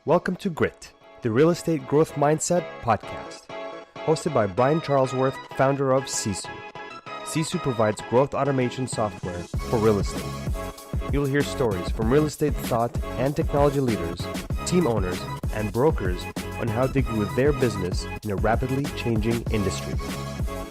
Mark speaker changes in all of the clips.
Speaker 1: Welcome to Grit, the Real Estate Growth Mindset podcast, hosted by Brian Charlesworth, founder of Sisu. Sisu provides growth automation software for real estate. You'll hear stories from real estate thought and technology leaders, team owners, and brokers on how they grew their business in a rapidly changing industry.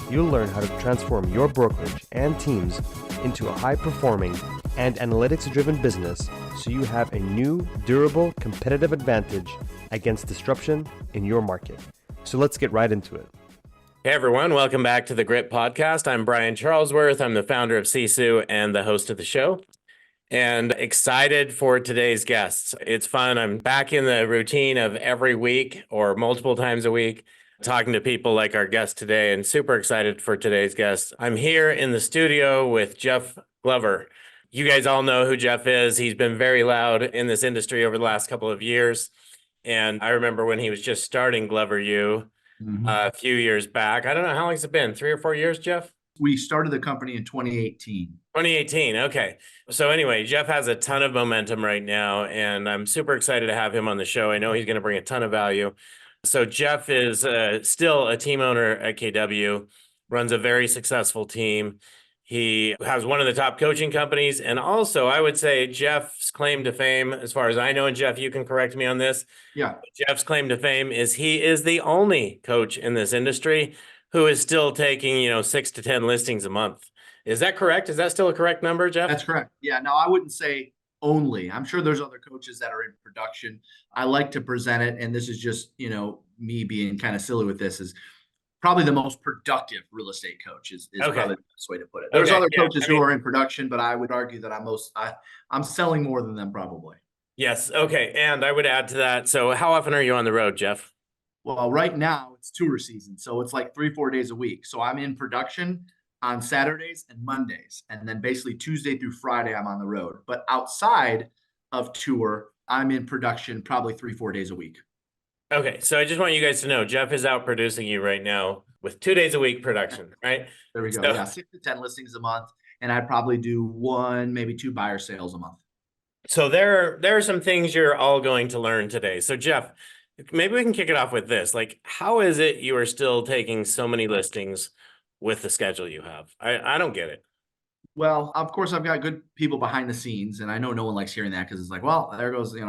Speaker 1: You'll learn how to transform your brokerage and teams into a high-performing and analytics-driven business so you have a new, durable, competitive advantage against disruption in your market. So let's get right into it.
Speaker 2: Hey everyone, welcome back to the Grit Podcast. I'm Brian Charlesworth. I'm the founder of Sisu and the host of the show. And excited for today's guests. It's fun. I'm back in the routine of every week or multiple times a week talking to people like our guest today, and super excited for today's guest. I'm here in the studio with Jeff Glover. You guys all know who Jeff is. He's been very loud in this industry over the last couple of years. And I remember when he was just starting Glover U a few years back. I don't know, how long has it been? 3 or 4 years, Jeff?
Speaker 3: We started the company in 2018.
Speaker 2: 2018. Okay. So anyway, Jeff has a ton of momentum right now, and I'm super excited to have him on the show. I know he's going to bring a ton of value. So Jeff is still a team owner at KW, runs a very successful team. He has one of the top coaching companies. And also, I would say Jeff's claim to fame, as far as I know, and Jeff, you can correct me on this.
Speaker 3: Yeah.
Speaker 2: Jeff's claim to fame is he is the only coach in this industry who is still taking, 6 to 10 listings a month. Is that correct? Is that still a correct number, Jeff?
Speaker 3: That's correct. Yeah. No, I wouldn't say only. I'm sure there's other coaches that are in production. I like to present it, and this is just, me being kind of silly with this, is probably the most productive real estate coach is
Speaker 2: Okay.
Speaker 3: probably the best way to put it. There's
Speaker 2: Okay,
Speaker 3: other
Speaker 2: yeah,
Speaker 3: coaches who are in production, but I would argue that I'm selling more than them probably.
Speaker 2: Yes. Okay. And I would add to that. So how often are you on the road, Jeff?
Speaker 3: Well, right now it's tour season, so it's like 3-4 days a week. So I'm in production on Saturdays and Mondays, and then basically Tuesday through Friday I'm on the road. But outside of tour, I'm in production probably 3-4 days a week.
Speaker 2: Okay. So I just want you guys to know Jeff is out producing you right now with 2 days a week production, right?
Speaker 3: There we go.
Speaker 2: So-
Speaker 3: Yeah, 6 to 10 listings a month, and I probably do 1, maybe 2 buyer sales a month.
Speaker 2: So there are some things you're all going to learn today. So Jeff, maybe we can kick it off with this. Like, how is it you are still taking so many listings with the schedule you have? I don't get it.
Speaker 3: Well, of course, I've got good people behind the scenes, and I know no one likes hearing that because it's like, well, there goes, I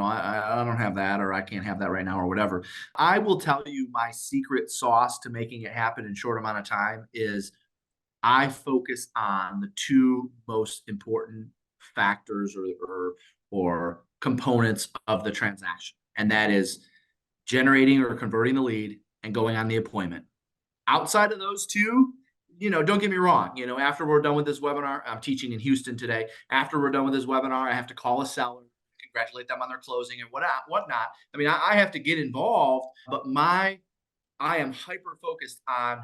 Speaker 3: don't have that, or I can't have that right now, or whatever. I will tell you my secret sauce to making it happen in a short amount of time is I focus on the 2 most important factors or components of the transaction, and that is generating or converting the lead and going on the appointment. Outside of those 2, don't get me wrong. After we're done with this webinar, I'm teaching in Houston today. After we're done with this webinar, I have to call a seller, congratulate them on their closing and whatnot. I mean, I have to get involved, but I am hyper focused on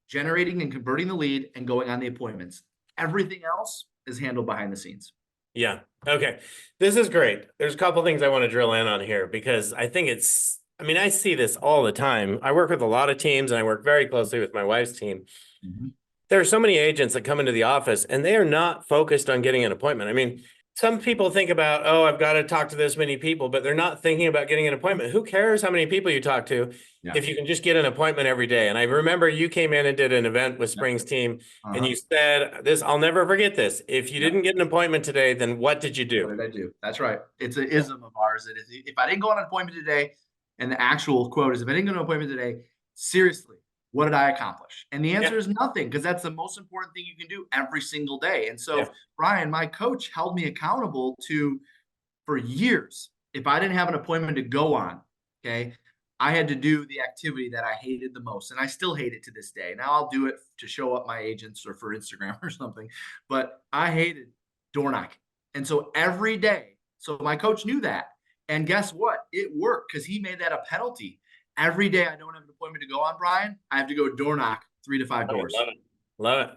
Speaker 3: generating and converting the lead and going on the appointments. Everything else is handled behind the scenes.
Speaker 2: Yeah. Okay. This is great. There's a couple things I want to drill in on here because I think I see this all the time. I work with a lot of teams and I work very closely with my wife's team.
Speaker 3: Mm-hmm.
Speaker 2: There are so many agents that come into the office and they are not focused on getting an appointment. I mean, some people think about, I've got to talk to this many people, but they're not thinking about getting an appointment. Who cares how many people you talk to if you can just get an appointment every day? And I remember you came in and did an event with Spring's team and you said this, I'll never forget this. If you didn't get an appointment today, then what did you do?
Speaker 3: What did I do? That's right. It's an ism of ours. That if I didn't go on an appointment today, and the actual quote is, if I didn't go to an appointment today, seriously, what did I accomplish? And the answer is nothing, because that's the most important thing you can do every single day. And so, Brian, my coach held me accountable for years. If I didn't have an appointment to go on, okay, I had to do the activity that I hated the most. And I still hate it to this day. Now I'll do it to show up my agents or for Instagram or something, but I hated door knocking. And so every day, so my coach knew that. And guess what? It worked because he made that a penalty. Every day I don't have an appointment to go on, Brian, I have to go door knock 3 to 5 doors.
Speaker 2: Love it.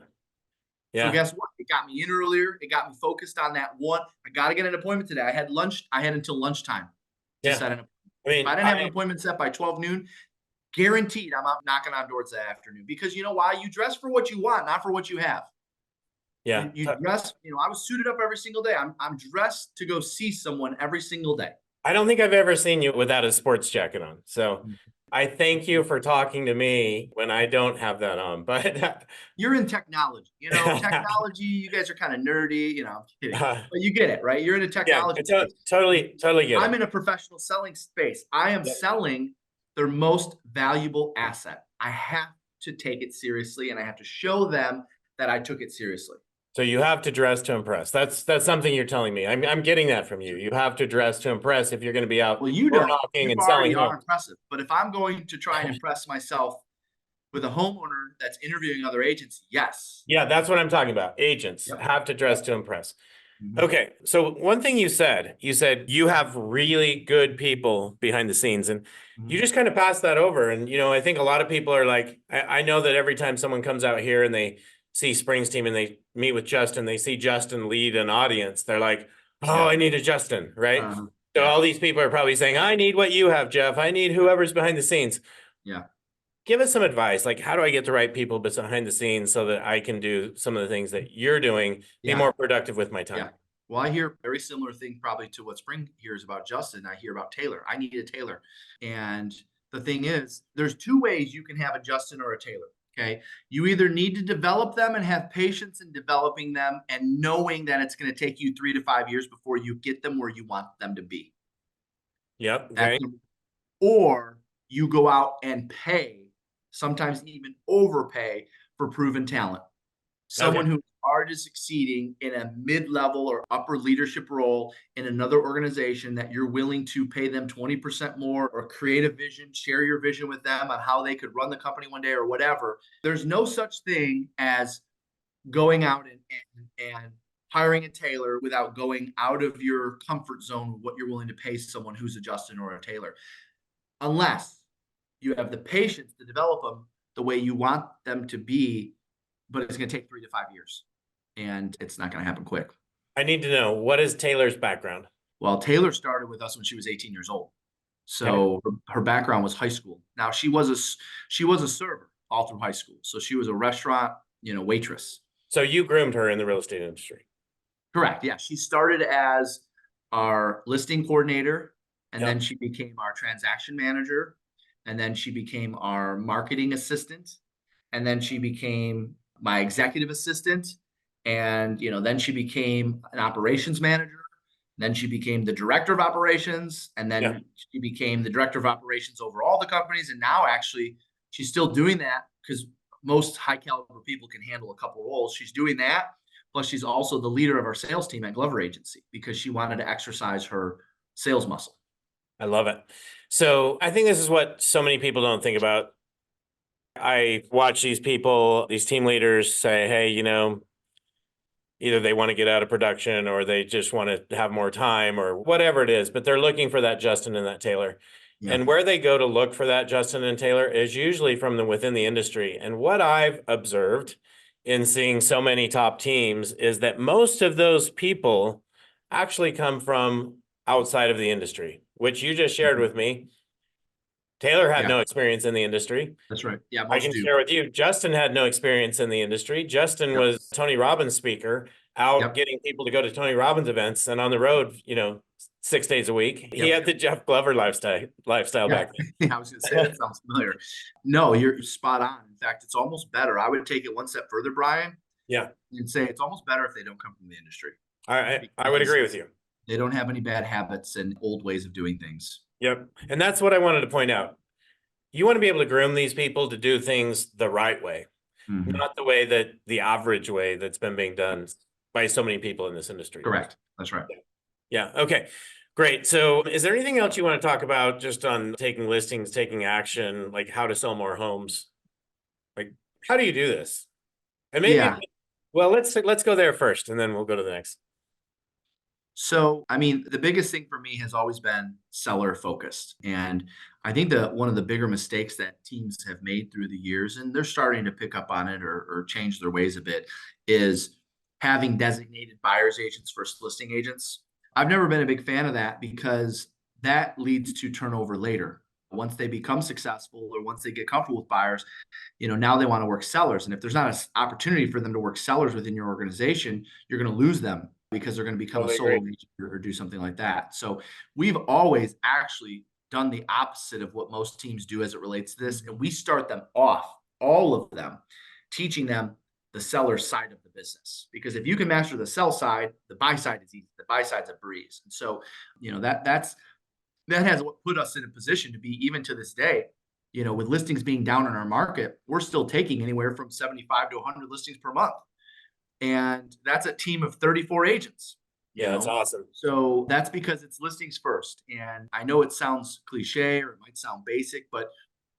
Speaker 2: Yeah.
Speaker 3: So guess what? It got me in earlier. It got me focused on that one. I got to get an appointment today. I had until lunchtime to set an appointment. If I didn't have an appointment set by 12 noon, guaranteed I'm out knocking on doors that afternoon. Because you know why? You dress for what you want, not for what you have.
Speaker 2: Yeah.
Speaker 3: You dress, I was suited up every single day. I'm dressed to go see someone every single day.
Speaker 2: I don't think I've ever seen you without a sports jacket on. So I thank you for talking to me when I don't have that on. But
Speaker 3: You're in technology, technology, you guys are kind of nerdy, I'm kidding, but you get it, right? You're in a
Speaker 2: yeah,
Speaker 3: technology
Speaker 2: I
Speaker 3: space.
Speaker 2: totally get
Speaker 3: I'm
Speaker 2: it.
Speaker 3: in a professional selling space. I am
Speaker 2: Yep.
Speaker 3: selling their most valuable asset. I have to take it seriously and I have to show them that I took it seriously.
Speaker 2: So you have to dress to impress. That's something you're telling me. I'm getting that from you. You have to dress to impress if you're going to be out
Speaker 3: Well, you
Speaker 2: door
Speaker 3: don't.
Speaker 2: knocking
Speaker 3: You
Speaker 2: and selling
Speaker 3: already are
Speaker 2: homes.
Speaker 3: impressive. But if I'm going to try and impress myself with a homeowner that's interviewing other agents, yes.
Speaker 2: Yeah, that's what I'm talking about. Agents
Speaker 3: Yep.
Speaker 2: have to dress to impress.
Speaker 3: Mhm.
Speaker 2: Okay, so one thing you said you have really good people behind the scenes, and you
Speaker 3: Mhm.
Speaker 2: just kind of pass that over. And I think a lot of people are like, I know that every time someone comes out here and they see Springs team and they meet with Justin, they see Justin lead an audience, they're like, oh,
Speaker 3: Yeah.
Speaker 2: I need a Justin, right? So
Speaker 3: Yeah.
Speaker 2: all these people are probably saying, I need what you have, Jeff. I need whoever's behind the scenes.
Speaker 3: Yeah.
Speaker 2: Give us some advice. Like, how do I get the right people behind the scenes so that I can do some of the things that you're doing, be
Speaker 3: Yeah.
Speaker 2: more productive with my time?
Speaker 3: Yeah. Well, I hear very similar things probably to what Spring hears about Justin. I hear about Taylor. I need a Taylor. And the thing is, there's two ways you can have a Justin or a Taylor. Okay. You either need to develop them and have patience in developing them and knowing that it's going to take you 3 to 5 years before you get them where you want them to be.
Speaker 2: Yep.
Speaker 3: That's
Speaker 2: Okay.
Speaker 3: or you go out and pay, sometimes even overpay for proven talent.
Speaker 2: Okay.
Speaker 3: Someone who is already succeeding in a mid-level or upper leadership role in another organization that you're willing to pay them 20% more or create a vision, share your vision with them on how they could run the company one day or whatever. There's no such thing as going out and hiring a tailor without going out of your comfort zone with what you're willing to pay someone who's a Justin or a Taylor, unless you have the patience to develop them the way you want them to be, but it's going to take 3 to 5 years and it's not going to happen quick.
Speaker 2: I need to know, what is Taylor's background?
Speaker 3: Well, Taylor started with us when she was 18 years old. So her background was high school. Now she was a server all through high school. So she was a restaurant, waitress.
Speaker 2: So you groomed her in the real estate industry.
Speaker 3: Correct. Yeah. She started as our listing coordinator, and then
Speaker 2: Yep.
Speaker 3: she became our transaction manager, and then she became our marketing assistant, and then she became my executive assistant, and then she became an operations manager. Then she became the director of operations, and then
Speaker 2: Yeah.
Speaker 3: she became the director of operations over all the companies. And now actually she's still doing that because most high caliber people can handle a couple roles. She's doing that. Plus, she's also the leader of our sales team at Glover Agency because she wanted to exercise her sales muscle.
Speaker 2: I love it. So I think this is what so many people don't think about. I watch these people, these team leaders say, hey, either they want to get out of production or they just want to have more time or whatever it is, but they're looking for that Justin and that Taylor.
Speaker 3: Yeah.
Speaker 2: And where they go to look for that Justin and Taylor is usually from within the industry. And what I've observed in seeing so many top teams is that most of those people actually come from outside of the industry, which you just shared with me. Taylor had
Speaker 3: Yeah.
Speaker 2: no experience in the industry.
Speaker 3: That's right. Yeah,
Speaker 2: I can share with you, Justin had no experience in the industry. Justin
Speaker 3: Yep.
Speaker 2: was Tony Robbins speaker, out
Speaker 3: Yep.
Speaker 2: getting people to go to Tony Robbins events and on the road, 6 days a week. He
Speaker 3: Yep.
Speaker 2: had the Jeff Glover lifestyle
Speaker 3: Yeah.
Speaker 2: back then.
Speaker 3: I was going to say, that sounds familiar. No, you're spot on. In fact, it's almost better. I would take it one step further, Brian,
Speaker 2: Yeah,
Speaker 3: and say it's almost better if they don't come from the industry.
Speaker 2: I would agree with you.
Speaker 3: They don't have any bad habits and old ways of doing things.
Speaker 2: Yep. And that's what I wanted to point out. You want to be able to groom these people to do things the right way,
Speaker 3: Mhm.
Speaker 2: not the way that the average way that's been being done by so many people in this industry.
Speaker 3: Correct. That's right.
Speaker 2: Yeah. Okay. Great. So is there anything else you want to talk about just on taking listings, taking action, like how to sell more homes? Like, how do you do this? And maybe,
Speaker 3: Yeah.
Speaker 2: well, let's go there first and then we'll go to the next.
Speaker 3: So, I mean, the biggest thing for me has always been seller focused. And I think that one of the bigger mistakes that teams have made through the years, and they're starting to pick up on it or change their ways a bit, is having designated buyer's agents versus listing agents. I've never been a big fan of that because that leads to turnover later. Once they become successful or once they get comfortable with buyers, now they want to work sellers. And if there's not an opportunity for them to work sellers within your organization, you're going to lose them because they're going to become a
Speaker 2: Totally
Speaker 3: solo
Speaker 2: agree.
Speaker 3: agent or do something like that. So we've always actually done the opposite of what most teams do as it relates to this. And we start them off, all of them, teaching them the seller side of the business. Because if you can master the sell side, the buy side is easy. The buy side's a breeze. And so, that has what put us in a position to be, even to this day, with listings being down in our market, we're still taking anywhere from 75 to 100 listings per month. And that's a team of 34 agents.
Speaker 2: Yeah, that's awesome.
Speaker 3: So that's because it's listings first. And I know it sounds cliche or it might sound basic, but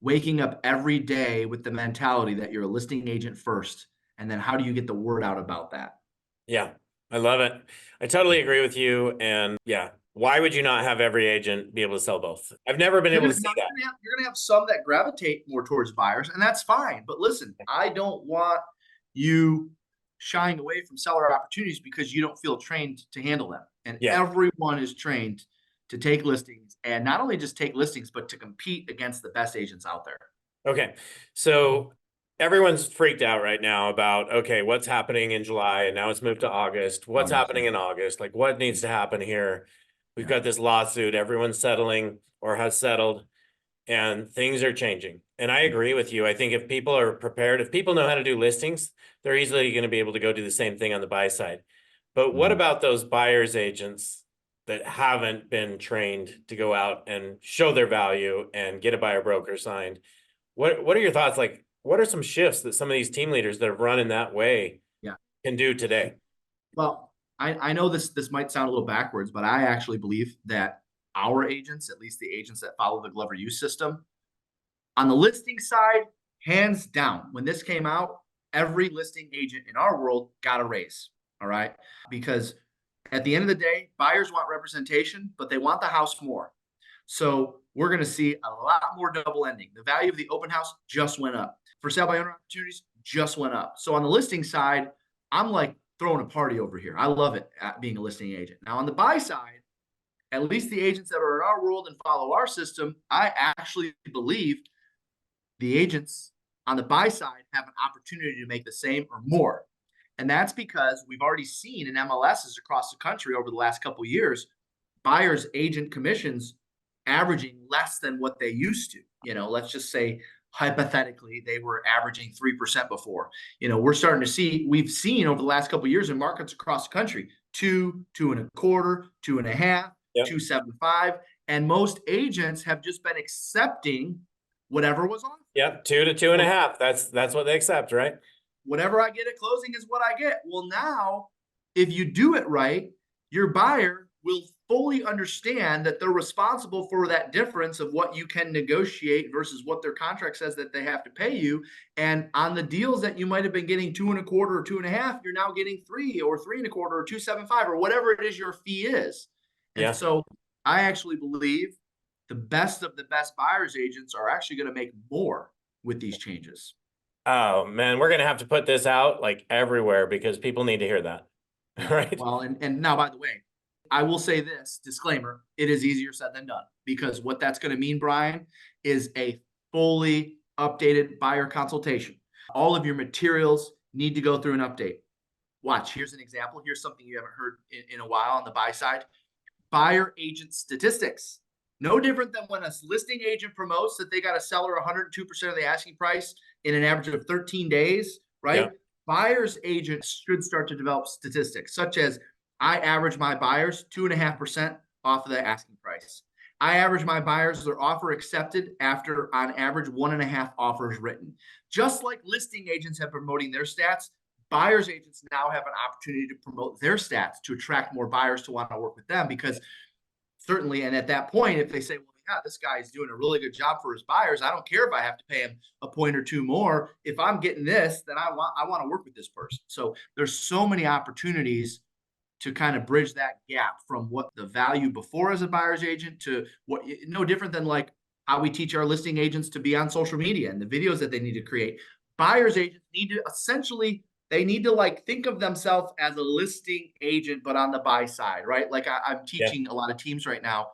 Speaker 3: waking up every day with the mentality that you're a listing agent first, and then how do you get the word out about that?
Speaker 2: Yeah, I love it. I totally agree with you. And yeah, why would you not have every agent be able to sell both? I've never been able to see that.
Speaker 3: You're gonna have some that gravitate more towards buyers, and that's fine. But listen, I don't want you shying away from seller opportunities because you don't feel trained to handle them. And
Speaker 2: Yeah.
Speaker 3: everyone is trained to take listings, and not only just take listings, but to compete against the best agents out there.
Speaker 2: Okay. So everyone's freaked out right now about, okay, what's happening in July and now it's moved to August. What's happening in August? Like, what needs to happen here? We've got this lawsuit, everyone's settling or has settled, and things are changing. And I agree with you. I think if people are prepared, if people know how to do listings, they're easily going to be able to go do the same thing on the buy side. But what about those buyer's agents that haven't been trained to go out and show their value and get a buyer broker signed? What are your thoughts? Like, what are some shifts that some of these team leaders that have run in that way can do today?
Speaker 3: Well, I know this might sound a little backwards, but I actually believe that our agents, at least the agents that follow the Glover use system, on the listing side, hands down, when this came out, every listing agent in our world got a raise. All right. Because at the end of the day, buyers want representation, but they want the house more. So we're going to see a lot more double ending. The value of the open house just went up. For sale by owner opportunities just went up. So on the listing side, I'm like throwing a party over here. I love it at being a listing agent. Now on the buy side, at least the agents that are in our world and follow our system, I actually believe the agents on the buy side have an opportunity to make the same or more. And that's because we've already seen in MLSs across the country over the last couple of years, buyers agent commissions averaging less than what they used to. Let's just say hypothetically they were averaging 3% before. We've seen over the last couple of years in markets across the country, 2.25, 2.5, 2.75, and most agents have just been accepting whatever was on.
Speaker 2: Yep, 2 to 2.5. That's what they accept, right?
Speaker 3: Whatever I get at closing is what I get. Well, now, if you do it right, your buyer will fully understand that they're responsible for that difference of what you can negotiate versus what their contract says that they have to pay you. And on the deals that you might have been getting 2.25 or 2.5, you're now getting 3 or 3.25 or 2.75 or whatever it is your fee is. And so I actually believe the best of the best buyer's agents are actually going to make more with these changes.
Speaker 2: Oh man, we're going to have to put this out like everywhere because people need to hear that. Right.
Speaker 3: Well, and now, by the way, I will say this disclaimer, it is easier said than done, because what that's going to mean, Brian, is a fully updated buyer consultation. All of your materials need to go through an update. Watch, here's an example. Here's something you haven't heard in a while on the buy side. Buyer agent statistics. No different than when a listing agent promotes that they got a seller 102% of the asking price in an average of 13 days, right? Yeah. Buyer's agents should start to develop statistics, such as I average my buyers 2.5% off of the asking price. I average my buyers their offer accepted after, on average, 1.5 offers written. Just like listing agents have promoting their stats, buyer's agents now have an opportunity to promote their stats to attract more buyers to want to work with them, because certainly, and at that point, if they say, well, yeah, this guy is doing a really good job for his buyers, I don't care if I have to pay him a point or two more. If I'm getting this, then I want to work with this person. So there's so many opportunities to kind of bridge that gap from what the value before as a buyer's agent to what, no different than like how we teach our listing agents to be on social media and the videos that they need to create. Buyer's agents need to essentially, they need to like think of themselves as a listing agent, but on the buy side, right? Like I'm teaching a lot of teams right now,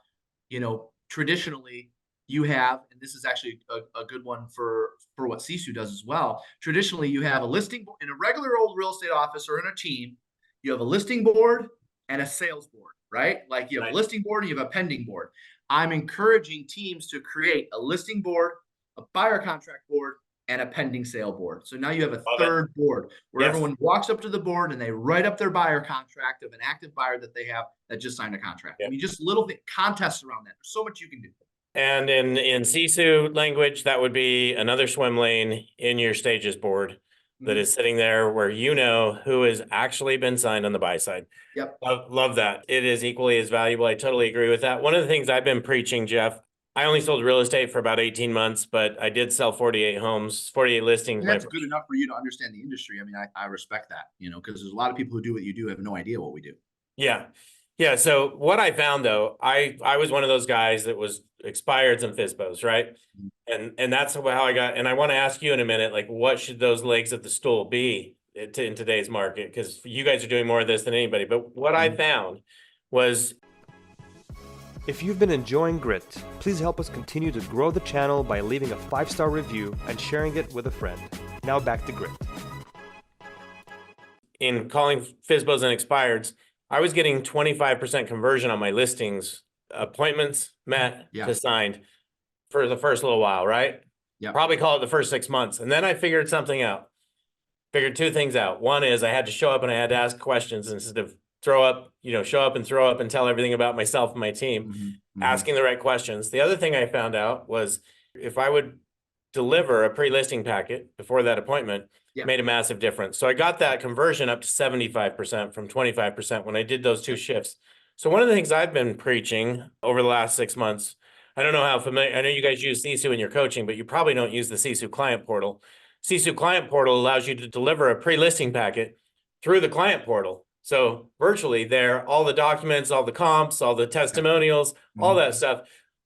Speaker 3: traditionally you have, and this is actually a good one for what Sisu does as well. Traditionally, you have a listing in a regular old real estate office or in a team. You have a listing board, and a sales board, right? Like you have a
Speaker 2: Right.
Speaker 3: listing board and you have a pending board. I'm encouraging teams to create a listing board, a buyer contract board, and a pending sale board. So now you have a
Speaker 2: Love it.
Speaker 3: third board where
Speaker 2: Yes.
Speaker 3: everyone walks up to the board and they write up their buyer contract of an active buyer that they have that just signed a contract.
Speaker 2: Yep.
Speaker 3: I mean, just little contests around that. There's so much you can do.
Speaker 2: And in Sisu language, that would be another swim lane in your stages board that is sitting there where you know who has actually been signed on the buy side.
Speaker 3: Yep.
Speaker 2: Love that. It is equally as valuable. I totally agree with that. One of the things I've been preaching, Jeff, I only sold real estate for about 18 months, but I did sell 48 homes, 48 listings.
Speaker 3: And that's good enough for you to understand the industry. I mean, I respect that, because there's a lot of people who do what you do have no idea what we do.
Speaker 2: Yeah. Yeah. So what I found though, I was one of those guys that was expireds and FSBOs, right? And that's how I got, and I want to ask you in a minute, like what should those legs of the stool be in today's market? Because you guys are doing more of this than anybody. But what I found was,
Speaker 1: If you've been enjoying Grit, please help us continue to grow the channel by leaving a 5-star review and sharing it with a friend. Now back to Grit.
Speaker 2: in calling FSBOs and expireds, I was getting 25% conversion on my listings, appointments met
Speaker 3: Yeah.
Speaker 2: to signed for the first little while, right?
Speaker 3: Yeah.
Speaker 2: Probably call it the first 6 months. And then I figured something out. Figured two things out. One is I had to show up and I had to ask questions instead of show up and throw up and tell everything about myself and my team, asking the right questions. The other thing I found out was if I would deliver a pre-listing packet before that appointment,
Speaker 3: Yeah.
Speaker 2: made a massive difference. So I got that conversion up to 75% from 25% when I did those two shifts. So one of the things I've been preaching over the last 6 months, I don't know how familiar, I know you guys use Sisu in your coaching, but you probably don't use the Sisu client portal. Sisu client portal allows you to deliver a pre-listing packet through the client portal. So virtually there, all the documents, all the comps, all the testimonials, all that stuff.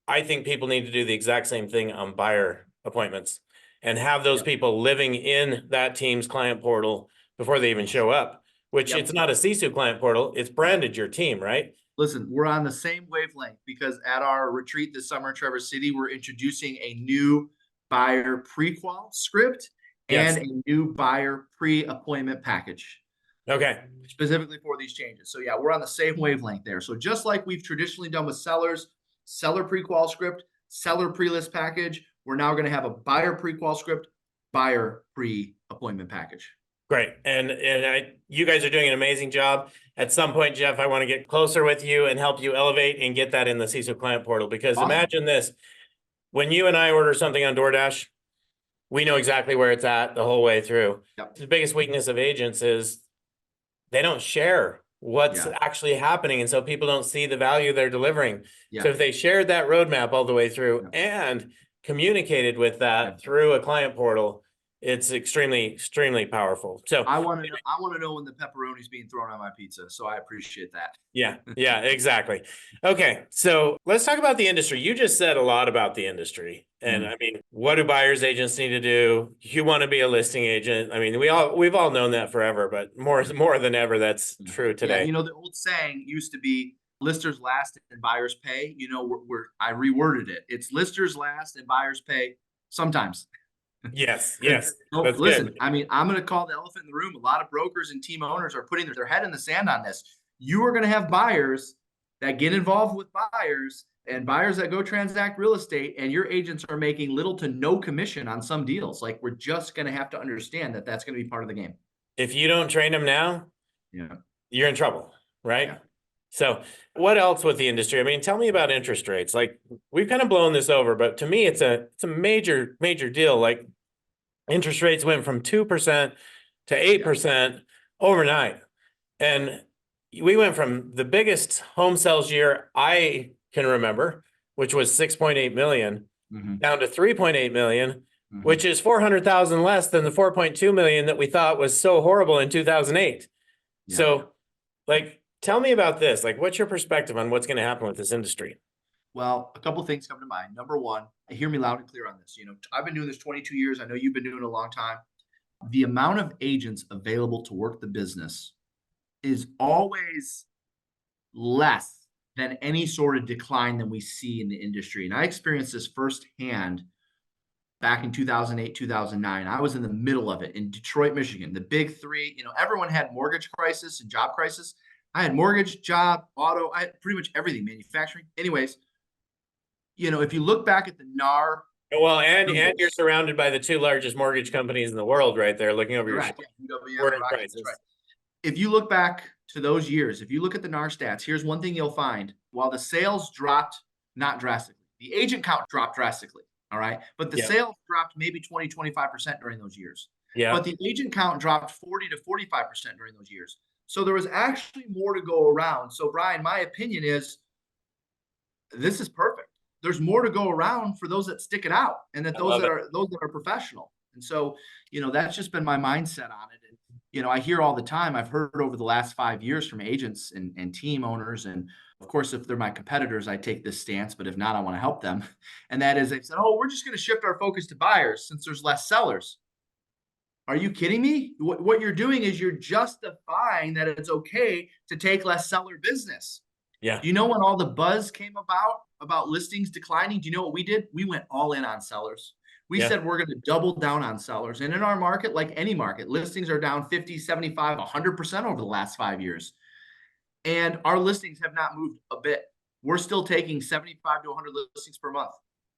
Speaker 2: I think people need to do the exact same thing on buyer appointments and have those people living in that team's client portal before they even show up, which it's not a Sisu client portal. It's branded your team, right?
Speaker 3: Listen, we're on the same wavelength because at our retreat this summer in Traverse City, we're introducing a new buyer pre-qual script and a new buyer pre-appointment package.
Speaker 2: Okay.
Speaker 3: Specifically for these changes. So yeah, we're on the same wavelength there. So just like we've traditionally done with sellers, seller pre-qual script, seller pre-list package, we're now going to have a buyer pre-qual script, buyer pre-appointment package.
Speaker 2: Great. And you guys are doing an amazing job. At some point, Jeff, I want to get closer with you and help you elevate and get that in the Sisu client portal, because imagine this, when you and I order something on DoorDash, we know exactly where it's at the whole way through. The biggest weakness of agents is they don't share what's actually happening. And so people don't see the value they're delivering. So if they shared that roadmap all the way through and communicated with that through a client portal, it's extremely, extremely powerful. So
Speaker 3: I want to know when the pepperoni is being thrown on my pizza. So I appreciate that.
Speaker 2: Yeah, exactly. Okay. So let's talk about the industry. You just said a lot about the industry. And I mean, what do buyers agents need to do? You want to be a listing agent. I mean, we've all known that forever, but more than ever, that's true today.
Speaker 3: Yeah, the old saying used to be listers last and buyers pay. I reworded it. It's listers last and buyers pay sometimes.
Speaker 2: Yes.
Speaker 3: No, listen, good. I mean, I'm going to call the elephant in the room. A lot of brokers and team owners are putting their head in the sand on this. You are going to have buyers that get involved with buyers and buyers that go transact real estate, and your agents are making little to no commission on some deals. Like, we're just going to have to understand that that's going to be part of the game.
Speaker 2: If you don't train them now, you're in trouble, right? Yeah. So what else with the industry? I mean, tell me about interest rates. Like, we've kind of blown this over, but to me, it's a major deal. Like, interest rates went from 2% to 8% overnight. And we went from the biggest home sales year I can remember, which was 6.8 million, down to 3.8 million, which is 400,000 less than the 4.2 million that we thought was so horrible in 2008. So, like, tell me about this. Like, what's your perspective on what's going to happen with this industry?
Speaker 3: Well, a couple of things come to mind. Number one, hear me loud and clear on this. I've been doing this 22 years. I know you've been doing it a long time. The amount of agents available to work the business is always less than any sort of decline than we see in the industry. And I experienced this firsthand back in 2008, 2009. I was in the middle of it in Detroit, Michigan, the big three. Everyone had mortgage crisis and job crisis. I had mortgage, job, auto, I had pretty much everything, manufacturing. Anyways, if you look back at the NAR
Speaker 2: Well, and you're
Speaker 3: numbers,
Speaker 2: surrounded by the two largest mortgage companies in the world right there looking over your
Speaker 3: correct.
Speaker 2: shoulder.
Speaker 3: Yeah, UWM
Speaker 2: We're
Speaker 3: and
Speaker 2: in
Speaker 3: Rocky, that's right.
Speaker 2: crisis.
Speaker 3: If you look back to those years, if you look at the NAR stats, here's one thing you'll find. While the sales dropped, not drastically, the agent count dropped drastically. All right. But the
Speaker 2: Yeah.
Speaker 3: sales dropped maybe 20, 25% during those years.
Speaker 2: Yeah.
Speaker 3: But the agent count dropped 40 to 45% during those years. So there was actually more to go around. So, Brian, my opinion is this is perfect. There's more to go around for those that stick it out and that those that are professional. And so, that's just been my mindset on it. And, I hear all the time, I've heard over the last 5 years from agents and team owners. And of course, if they're my competitors, I take this stance, but if not, I want to help them. And that is, they've said, oh, we're just going to shift our focus to buyers since there's less sellers. Are you kidding me? What you're doing is you're justifying that it's okay to take less seller business.
Speaker 2: Yeah.
Speaker 3: Do you know when all the buzz came about listings declining? Do you know what we did? We went all in on sellers. We said we're going to double down on sellers. And in our market, like any market, listings are down 50, 75, 100% over the last 5 years. And our listings have not moved a bit. We're still taking 75 to 100 listings per month.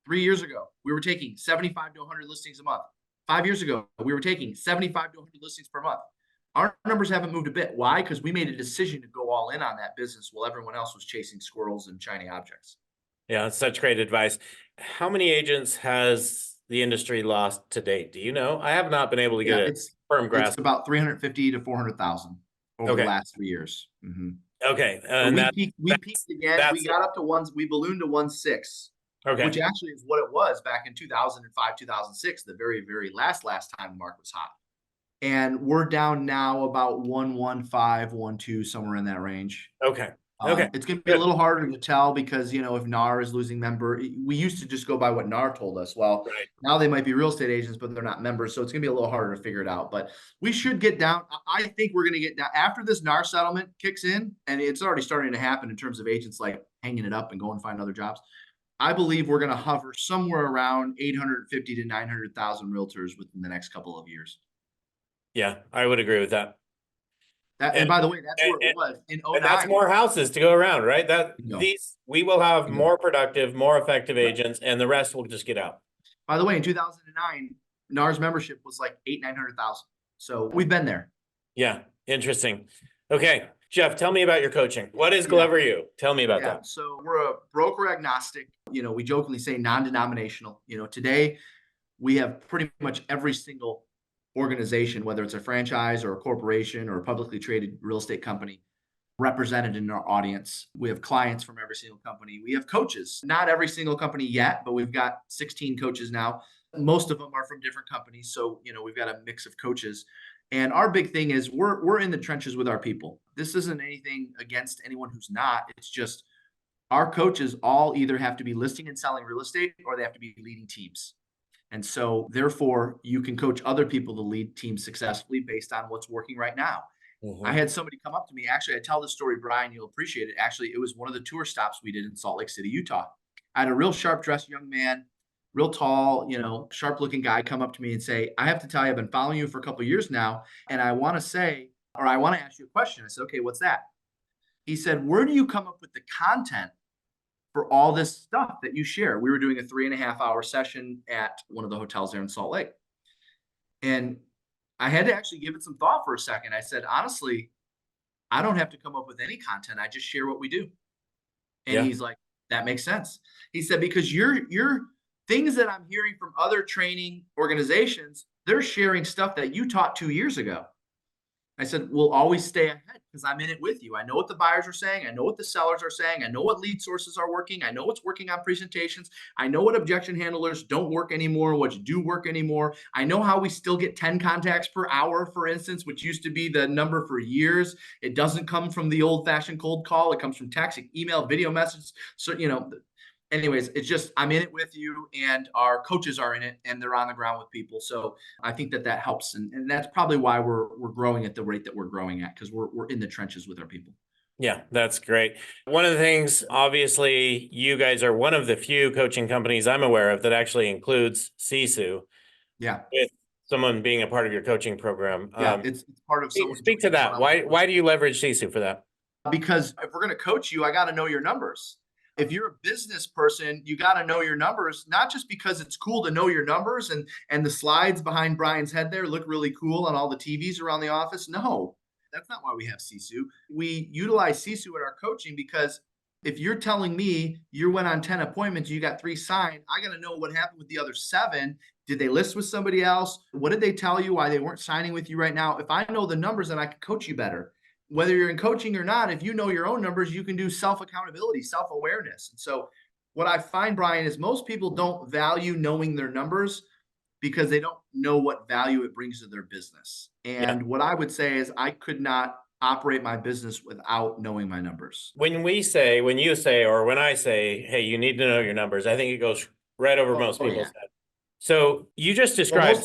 Speaker 3: 3 years ago, we were taking 75 to 100 listings a month. 5 years ago, we were taking 75 to 100 listings per month. Our numbers haven't moved a bit. Why? Because we made a decision to go all in on that business while everyone else was chasing squirrels and shiny objects.
Speaker 2: Yeah, that's such great advice. How many agents has the industry lost to date? Do you know? I have not been able to get a firm grasp.
Speaker 3: It's about 350 to 400,000 over the last 3 years. Mm-hmm.
Speaker 2: Okay.
Speaker 3: And we peaked again. We got up to we ballooned to 1.6. Okay. Which actually is what it was back in 2005, 2006, the very, very last time the market was hot. And we're down now about 1.15, 1.2, somewhere in that range.
Speaker 2: Okay.
Speaker 3: It's going to be a little harder to tell because, if NAR is losing we used to just go by what NAR told us. Well, now they might be real estate agents, but they're not members. So it's going to be a little harder to figure it out. But we should get down. I think we're going to get down after this NAR settlement kicks in. And it's already starting to happen in terms of agents like hanging it up and going and find other jobs. I believe we're going to hover somewhere around 850 to 900,000 realtors within the next couple of years.
Speaker 2: Yeah, I would agree with that.
Speaker 3: And by the way, that's where it was in 2009.
Speaker 2: And that's more houses to go around, right? We will have more productive, more effective agents, and the rest will just get out.
Speaker 3: By the way, in 2009, NAR's membership was like 900,000. So we've been there.
Speaker 2: Yeah, interesting. Okay, Jeff, tell me about your coaching. What is Glover U? Tell me about that.
Speaker 3: So we're a broker agnostic. We jokingly say non-denominational. Today we have pretty much every single organization, whether it's a franchise or a corporation or a publicly traded real estate company, represented in our audience. We have clients from every single company. We have coaches, not every single company yet, but we've got 16 coaches now. Most of them are from different companies. So, we've got a mix of coaches. And our big thing is we're in the trenches with our people. This isn't anything against anyone who's not. It's just our coaches all either have to be listing and selling real estate or they have to be leading teams. And so therefore you can coach other people to lead teams successfully based on what's working right now. Mm-hmm. I had somebody come up to me. Actually, I tell this story, Brian, you'll appreciate it. Actually, it was one of the tour stops we did in Salt Lake City, Utah. I had a real sharp dressed young man, real tall, sharp looking guy come up to me and say, I have to tell you, I've been following you for a couple of years now. And I want to ask you a question. I said, okay, what's that? He said, where do you come up with the content for all this stuff that you share? We were doing a 3.5-hour session at one of the hotels there in Salt Lake. And I had to actually give it some thought for a second. I said, honestly, I don't have to come up with any content. I just share what we do. And he's like, that makes sense. He said, because your things that I'm hearing from other training organizations, they're sharing stuff that you taught 2 years ago. I said, we'll always stay ahead because I'm in it with you. I know what the buyers are saying. I know what the sellers are saying. I know what lead sources are working. I know what's working on presentations. I know what objection handlers don't work anymore, what do work anymore. I know how we still get 10 contacts per hour, for instance, which used to be the number for years. It doesn't come from the old-fashioned cold call. It comes from text, email, video message. So, anyways, it's just, I'm in it with you and our coaches are in it and they're on the ground with people. So I think that helps. And that's probably why we're growing at the rate that we're growing at, because we're in the trenches with our people.
Speaker 2: Yeah, that's great. One of the things, obviously, you guys are one of the few coaching companies I'm aware of that actually includes Sisu.
Speaker 3: Yeah.
Speaker 2: With someone being a part of your coaching program.
Speaker 3: Yeah, it's part of someone.
Speaker 2: Speak to that. Why do you leverage Sisu for that?
Speaker 3: Because if we're going to coach you, I got to know your numbers. If you're a business person, you got to know your numbers, not just because it's cool to know your numbers and the slides behind Brian's head there look really cool on all the TVs around the office. No, that's not why we have Sisu. We utilize Sisu in our coaching because if you're telling me you went on 10 appointments, you got 3 signed, I got to know what happened with the other 7. Did they list with somebody else? What did they tell you why they weren't signing with you right now? If I know the numbers, then I can coach you better. Whether you're in coaching or not, if you know your own numbers, you can do self-accountability, self-awareness. And so what I find, Brian, is most people don't value knowing their numbers because they don't know what value it brings to their business.
Speaker 2: Yeah.
Speaker 3: And what I would say is I could not operate my business without knowing my numbers.
Speaker 2: When you say, or when I say, hey, you need to know your numbers, I think it goes right over most people's head. So you just described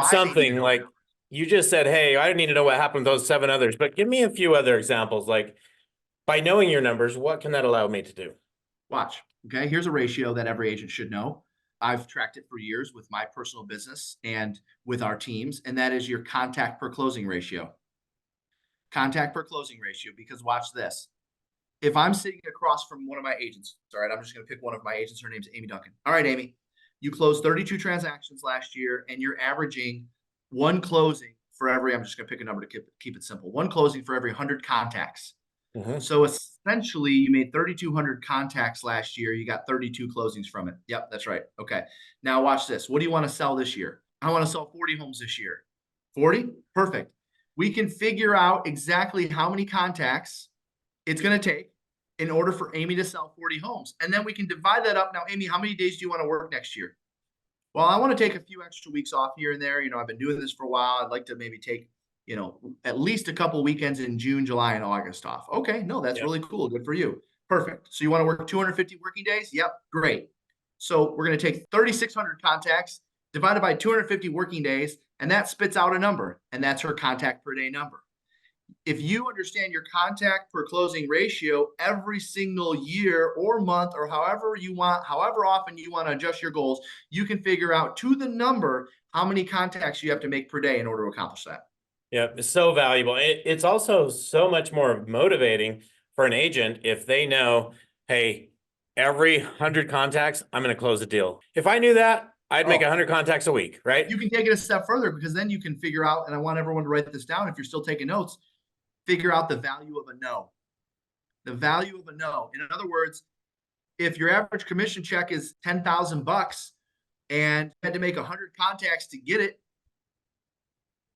Speaker 2: something like you just said, hey, I need to know what happened with those 7 others, but give me a few other examples. Like by knowing your numbers, what can that allow me to do?
Speaker 3: Watch. Okay. Here's a ratio that every agent should know. I've tracked it for years with my personal business and with our teams, and that is your contact per closing ratio. Contact per closing ratio, because watch this. If I'm sitting across from one of my agents, all right, I'm just going to pick one of my agents. Her name's Amy Duncan. All right, Amy, you closed 32 transactions last year, and you're averaging 1 closing for every, I'm just going to pick a number to keep it simple, 1 closing for every 100 contacts. So essentially, you made 3,200 contacts last year. You got 32 closings from it. Yep, that's right. Okay. Now watch this. What do you want to sell this year? I want to sell 40 homes this year. 40? Perfect. We can figure out exactly how many contacts it's going to take in order for Amy to sell 40 homes. And then we can divide that up. Now, Amy, how many days do you want to work next year? Well, I want to take a few extra weeks off here and there. I've been doing this for a while. I'd like to maybe take at least a couple weekends in June, July, and August off. Okay, no, that's really cool. Good for you. Perfect. So you want to work 250 working days? Yep, great. So we're going to take 3,600 contacts divided by 250 working days, and that spits out a number, and that's her contact per day number. If you understand your contact per closing ratio every single year or month or however often you want to adjust your goals, you can figure out to the number how many contacts you have to make per day in order to accomplish that.
Speaker 2: Yeah, it's so valuable. It's also so much more motivating for an agent if they know, hey, every 100 contacts, I'm going to close a deal. If I knew that, I'd make 100 contacts a week, right?
Speaker 3: You can take it a step further because then you can figure out, and I want everyone to write this down if you're still taking notes, figure out the value of a no. The value of a no. In other words, if your average commission check is $10,000 and you had to make 100 contacts to get it,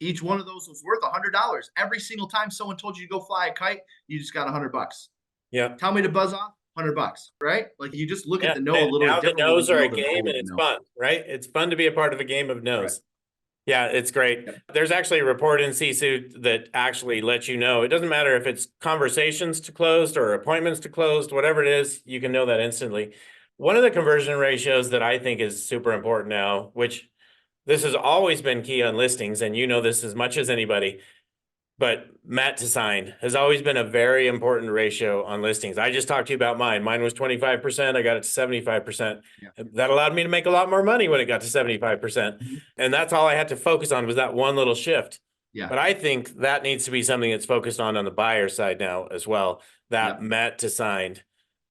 Speaker 3: each one of those was worth $100. Every single time someone told you to go fly a kite, you just got $100.
Speaker 2: Yeah.
Speaker 3: Tell me to buzz off, $100, right? Like you just look at the no a little
Speaker 2: bit differently. Now the no's are a game and it's fun, right? It's fun to be a part of a game of no's. Right. Yeah, it's great. Yep. There's actually a report in Sisu that actually lets you know. It doesn't matter if it's conversations to closed or appointments to closed, whatever it is, you can know that instantly. One of the conversion ratios that I think is super important now, which this has always been key on listings, and you know this as much as anybody, but Met to signed has always been a very important ratio on listings. I just talked to you about mine. Mine was 25%. I got it to 75%. Yeah. That allowed me to make a lot more money when it got to 75%. Mm-hmm. And that's all I had to focus on was that one little shift. Yeah. But I think that needs to be something that's focused on the buyer side now as well. That Met to signed.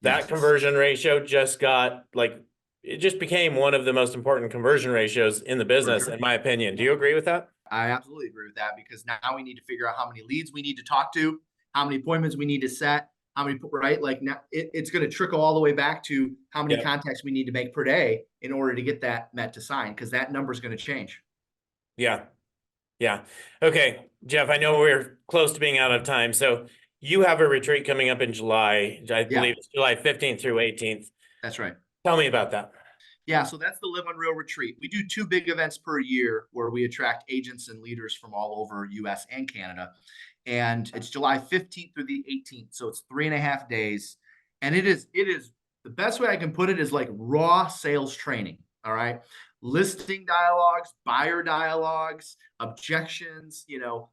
Speaker 2: That conversion ratio just got it just became one of the most important conversion ratios in the business, in my opinion. Do you agree with that?
Speaker 3: I absolutely agree with that because now we need to figure out how many leads we need to talk to, how many appointments we need to set, how many, right? Like now it's going to trickle all the way back to how many contacts we need to make per day in order to get that Met to sign, because that number is going to change.
Speaker 2: Yeah. Yeah. Okay. Jeff, I know we're close to being out of time. So you have a retreat coming up in July. I believe it's July 15th through 18th.
Speaker 3: That's right.
Speaker 2: Tell me about that.
Speaker 3: Yeah, so that's the Live on Real retreat. We do 2 big events per year where we attract agents and leaders from all over US and Canada. And it's July 15th through the 18th. So it's 3.5 days. And it is the best way I can put it is like raw sales training. All right. Listing dialogues, buyer dialogues, objections.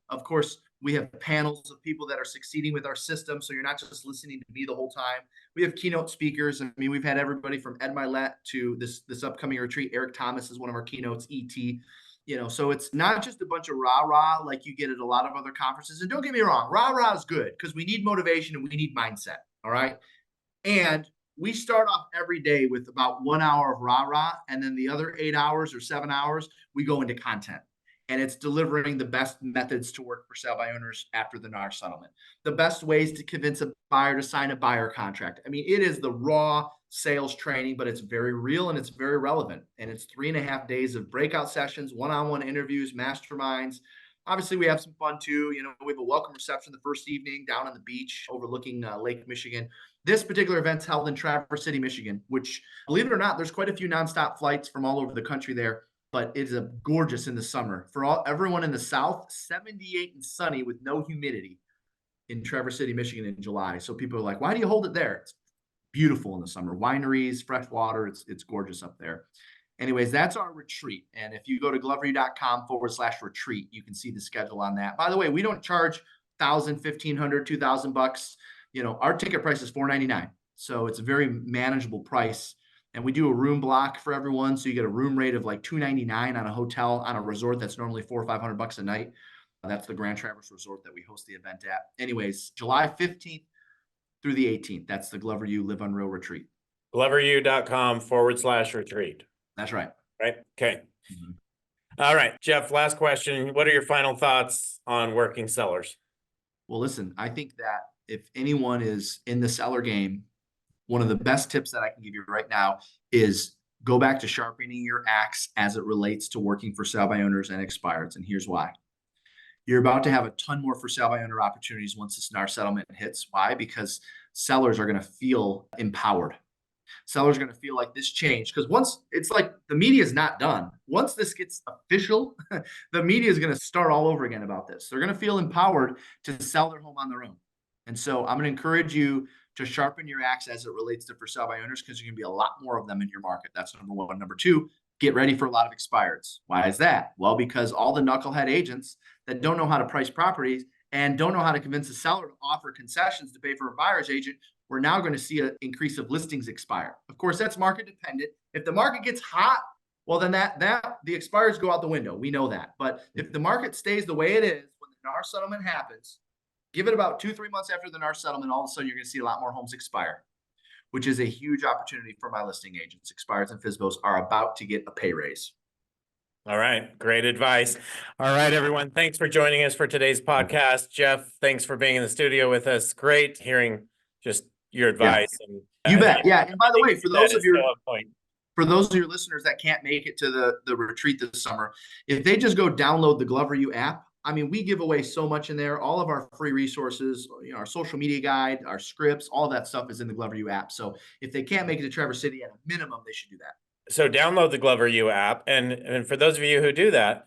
Speaker 3: Of course, we have panels of people that are succeeding with our system. So you're not just listening to me the whole time. We have keynote speakers. I mean, we've had everybody from Ed Milet to this upcoming retreat. Eric Thomas is one of our keynotes, ET. So it's not just a bunch of rah-rah like you get at a lot of other conferences. And don't get me wrong, rah-rah is good because we need motivation and we need mindset. All right. And we start off every day with about 1 hour of rah-rah, and then the other 8 hours or 7 hours, we go into content. And it's delivering the best methods to work for sale by owners after the NAR settlement, the best ways to convince a buyer to sign a buyer contract. I mean, it is the raw sales training, but it's very real and it's very relevant. And it's 3.5 days of breakout sessions, one-on-one interviews, masterminds. Obviously, we have some fun too. We have a welcome reception the first evening down on the beach overlooking Lake Michigan. This particular event's held in Traverse City, Michigan, which, believe it or not, there's quite a few nonstop flights from all over the country there. But it's gorgeous in the summer. For everyone in the South, 78 and sunny with no humidity in Traverse City, Michigan in July. So people are like, why do you hold it there? It's beautiful in the summer. Wineries, fresh water. It's gorgeous up there. Anyways, that's our retreat. And if you go to gloveru.com/retreat, you can see the schedule on that. By the way, we don't charge $1,000, $1,500, $2,000. Our ticket price is $499. So it's a very manageable price. And we do a room block for everyone. So you get a room rate of like $299 on a hotel on a resort that's normally $400 or $500 a night. That's the Grand Traverse Resort that we host the event at. Anyways, July 15th through the 18th. That's the Glover U Live Unreal Retreat.
Speaker 2: gloveru.com/retreat.
Speaker 3: That's right.
Speaker 2: Right. Okay. Mm-hmm. All right, Jeff, last question. What are your final thoughts on working sellers?
Speaker 3: Well, listen, I think that if anyone is in the seller game, one of the best tips that I can give you right now is go back to sharpening your axe as it relates to working for sale by owners and expireds. And here's why. You're about to have a ton more for sale by owner opportunities once this NAR settlement hits. Why? Because sellers are going to feel empowered. Sellers are going to feel like this change. Because once it's like the media is not done. Once this gets official, the media is going to start all over again about this. They're going to feel empowered to sell their home on their own. And so I'm going to encourage you to sharpen your axe as it relates to for sale by owners, because there's going to be a lot more of them in your market. That's number one. Number two, get ready for a lot of expireds. Why is that? Well, because all the knucklehead agents that don't know how to price properties and don't know how to convince a seller to offer concessions to pay for a buyer's agent, we're now going to see an increase of listings expire. Of course, that's market dependent. If the market gets hot, well, then the expires go out the window. We know that. But if the market stays the way it is when the NAR settlement happens, give it about 2-3 months after the NAR settlement, all of a sudden you're going to see a lot more homes expire, which is a huge opportunity for my listing agents. Expireds and FSBOs are about to get a pay raise.
Speaker 2: All right. Great advice. All right, everyone. Thanks for joining us for today's podcast. Jeff, thanks for being in the studio with us. Great hearing just your advice.
Speaker 3: Yeah. You bet. Yeah. And by the way, for those of your listeners that can't make it to the retreat this summer, if they just go download the Glover U app, I mean, we give away so much in there. All of our free resources, our social media guide, our scripts, all that stuff is in the Glover U app. So if they can't make it to Traverse City, at a minimum, they should do that.
Speaker 2: So download the Glover U app. And for those of you who do that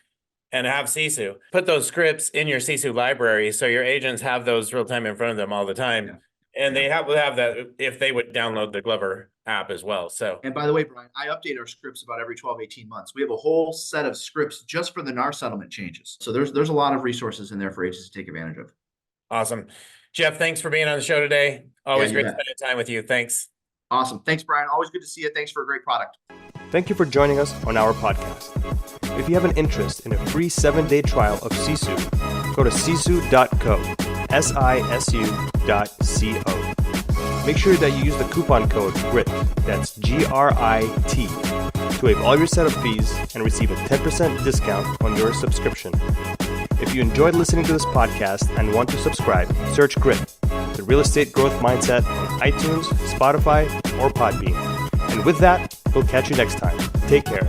Speaker 2: and have Sisu, put those scripts in your Sisu library so your agents have those real time in front of them all the time. Yeah. And they have that if they would download the Glover app as well. So,
Speaker 3: and by the way, Brian, I update our scripts about every 12-18 months. We have a whole set of scripts just for the NAR settlement changes. So there's a lot of resources in there for agents to take advantage of.
Speaker 2: Awesome. Jeff, thanks for being on the show today. Always great spending time with you. Thanks.
Speaker 3: Awesome. Thanks, Brian. Always good to see you. Thanks for a great product.
Speaker 1: Thank you for joining us on our podcast. If you have an interest in a free 7-day trial of Sisu, go to sisu.co, sisu.co. Make sure that you use the coupon code GRIT, that's GRIT, to waive all your setup fees and receive a 10% discount on your subscription. If you enjoyed listening to this podcast and want to subscribe, search GRIT, the Real Estate Growth Mindset, on iTunes, Spotify, or Podbean. And with that, we'll catch you next time. Take care.